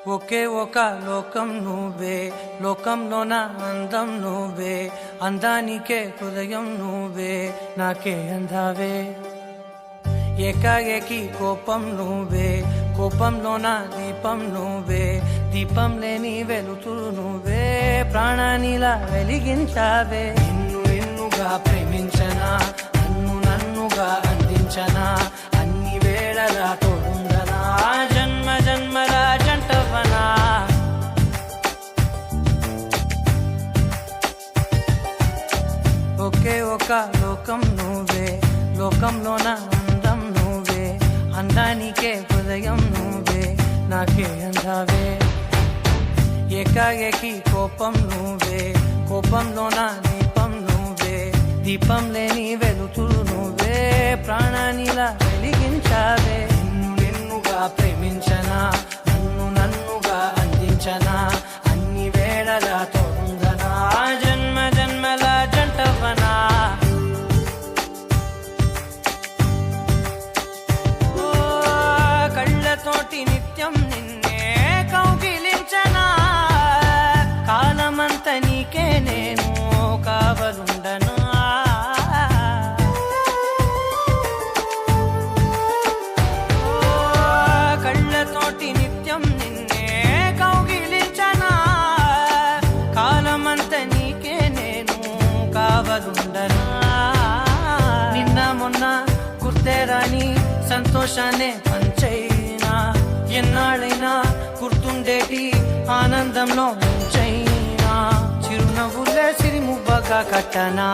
ఒకే ఒక లోకం నువ్వే, లోకంలోన అందం నువ్వే, అందానికే హృదయం నువ్వే, నాకే అందావే. ఏకాఏకి కోపం నువ్వే, కోపంలోన దీపం నువ్వే, దీపం లేని వెలుతురు నువ్వే, ప్రాణానిలా వెలిగించావే. నిన్నుగా ప్రేమించనా, నన్నుగా అందించనా, అన్ని వేళలా తోడుందనా, జన్మ జన్మల జంటవనా. ఒకే ఒక లోకం నువ్వే, లోకంలోన అందం నువ్వే, అందానికే హృదయం నువ్వే, నాకే అందావే. ఏకాఏకి కోపం నువ్వే, కోపంలోన దీపం నువ్వే, దీపం లేని వెలుతురు నువ్వే, ప్రాణానిలా వెలిగించావే. నిన్నుగా ప్రేమించనా, నన్నుగా అందించనా, అన్ని వేళలా తోడుందనా, జన్మ జన్మల జంటవనా. కళ్ళతోటి నిత్యం నిన్నే కౌగిలించనా, కాలమంత నీకే నేను కావలుండనా. కళ్ళతోటి నిత్యం నిన్నే కౌగిలించనా, కాలమంత నీకే నేను కావలుండనా. నిన్న మొన్న గుర్తేరాని సంతోషాన్నే పంచైనా, ఎన్నాళ్ళైనా గుర్తుండేటి ఆనందంలో ముంచైనా, చిరునవ్వులే సిరిమువ్వగా కట్టనా.